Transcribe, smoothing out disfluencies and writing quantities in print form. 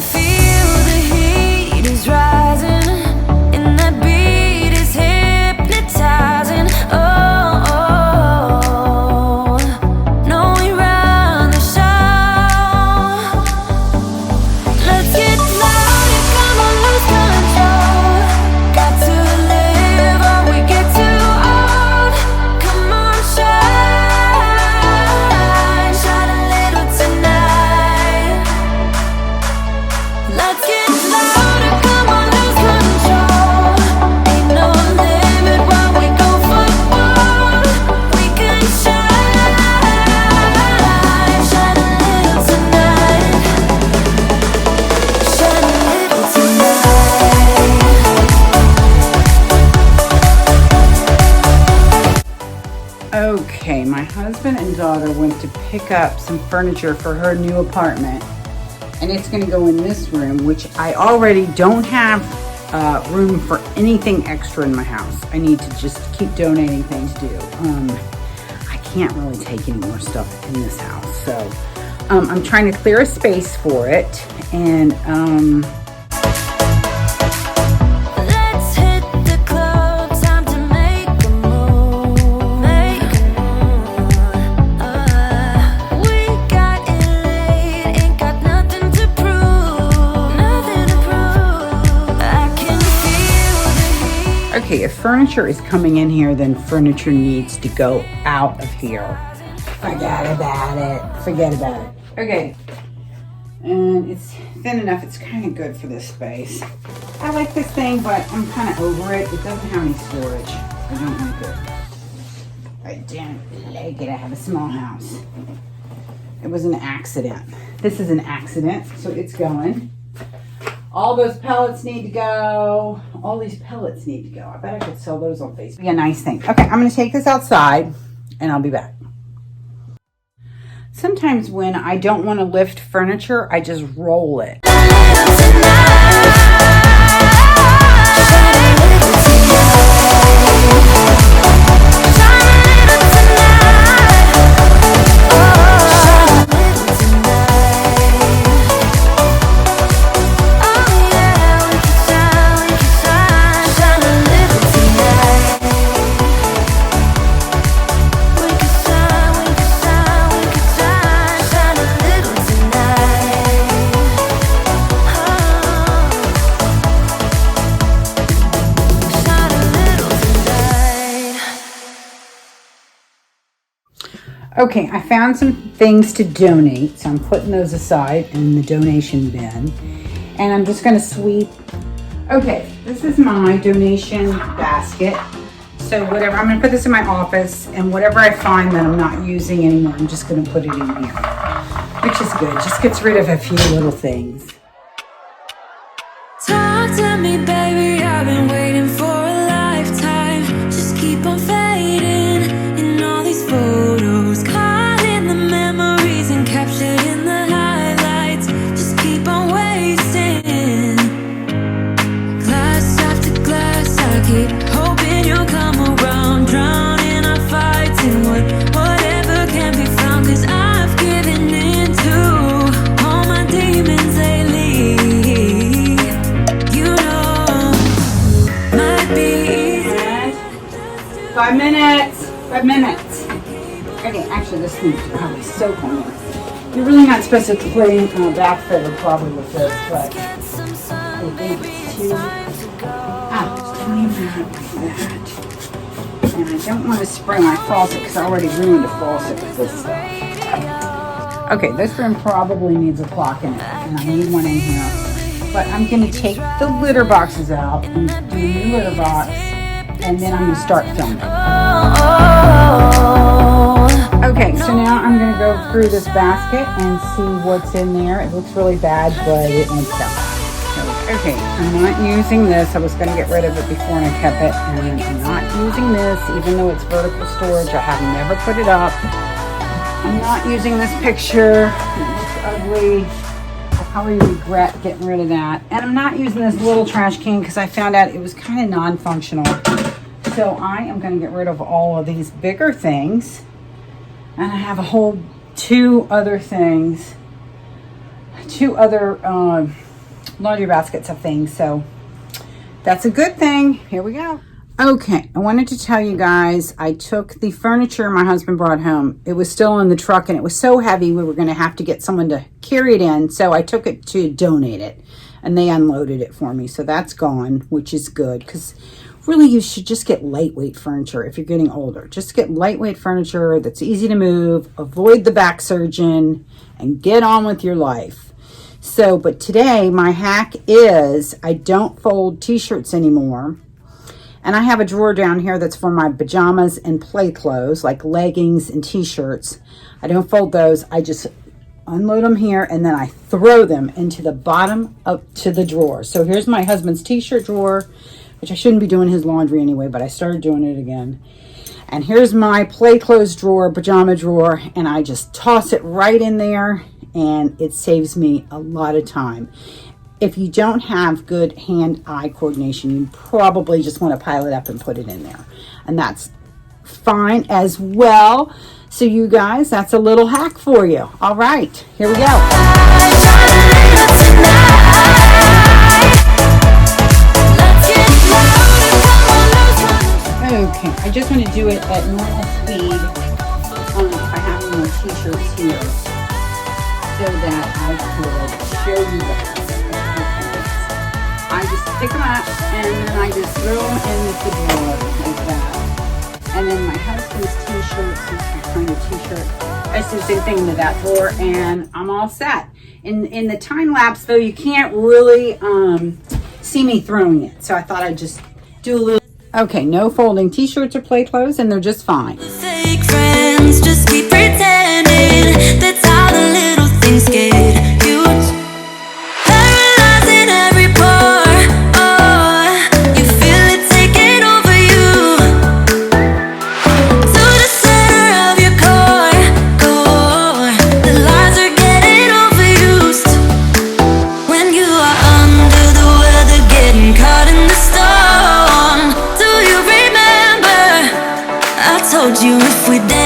feel the heat is rising, and that beat is hypnotizing. Oh, no, we run the show. Let's get louder, come on, lose control. Got to live or we get too old. Come on, shine, shine a little tonight. Let's get louder, come on, lose control. Ain't no limit while we go for gold. We can shine, shine a little tonight. Shine a little tonight. Okay, my husband and daughter went to pick up some furniture for her new apartment, and it's going to go in this room, which I already don't have room for anything extra in my house. I need to just keep donating things due. I can't really take any more stuff in this house, so I'm trying to clear a space for it, and Let's hit the club, time to make a move, make a move. We got it late, ain't got nothing to prove, nothing to prove. I can feel the heat. okay, if furniture is coming in here, then furniture needs to go out of here. Forget about it. Forget about it. Okay. And it's thin enough. It's kind of good for this space. I like this thing, but I'm kind of over it. It doesn't have any storage. I don't like it. I don't like it. I have a small house. It was an accident. This is an accident, so it's going. All those pellets need to go. All these pellets need to go. I bet I could sell those on Facebook. Be a nice thing. Okay, I'm going to take this outside, and I'll be back. Sometimes when I don't want to lift furniture, I just roll it. Okay, I found some things to donate, so I'm putting those aside in the donation bin. And I'm just going to sweep. Okay, this is my donation basket. So whatever, I'm going to put this in my office, and whatever I find that I'm not using anymore, I'm just going to put it in here, which is good. Just gets rid of a few little things. Talk to me, baby, I've been waiting for a lifetime. Just keep on fading in all these photos, caught in the memories and captured in the highlights. Just keep on wasting. Glass after glass, I keep hoping you'll come around, drowning our fights in whatever can be found. 'Cause I've given in to all my demons lately. You know, might be easy. 5 minutes. 5 minutes. Okay, actually, this needs to probably soak on it. You're really not supposed to clean bath filler probably with this, but I think it's too. Just clean that like that. And I don't want to spray my faucet because I already ruined the faucet with this stuff. Okay, this room probably needs a clock in it, and I need one in here. But I'm going to take the litter boxes out and do a new litter box, and then I'm going to start filming. Okay, so now I'm going to go through this basket and see what's in there. It looks really bad, but it makes sense. Okay, I'm not using this. I was going to get rid of it before and I kept it. And I'm not using this, even though it's vertical storage. I have never put it up. I'm not using this picture. It looks ugly. I'll probably regret getting rid of that. And I'm not using this little trash can because I found out it was kind of non-functional. So I am going to get rid of all of these bigger things. And I have a whole two other laundry baskets of things. So that's a good thing. Here we go. Okay, I wanted to tell you guys, I took the furniture my husband brought home. It was still in the truck and it was so heavy we were going to have to get someone to carry it in. So I took it to donate it and they unloaded it for me. So that's gone, which is good, because really you should just get lightweight furniture if you're getting older. Just get lightweight furniture that's easy to move, avoid the back surgeon, and get on with your life. So, but today my hack is I don't fold t-shirts anymore. And I have a drawer down here that's for my pajamas and play clothes, like leggings and t-shirts. I don't fold those. I just unload them here and then I throw them into the bottom up to the drawer. So here's my husband's t-shirt drawer, which I shouldn't be doing his laundry anyway, but I started doing it again. And here's my play clothes drawer, pajama drawer, and I just toss it right in there and it saves me a lot of time. If you don't have good hand-eye coordination, you probably just want to pile it up and put it in there. And that's fine as well. So you guys, that's a little hack for you. All right, here we go. Okay, I just want to do it at normal speed if I have more t-shirts here so that I could show you guys. I just pick them up and then I just throw them in the drawer like that. And then my husband's t-shirts, this kind of t-shirt, I just do the same thing into that drawer and I'm all set. In the time lapse though, you can't really see me throwing it. So I thought I'd just do a little. Okay, no folding t-shirts or play clothes and they're just fine. Fake friends just keep pretending. That's how the little things get huge. Paralyzing every pore. Oh, you feel it taking over you. To the center of your core. The lies are getting overused. When you are under the weather, getting caught in the storm. Do you remember? I told you if we dance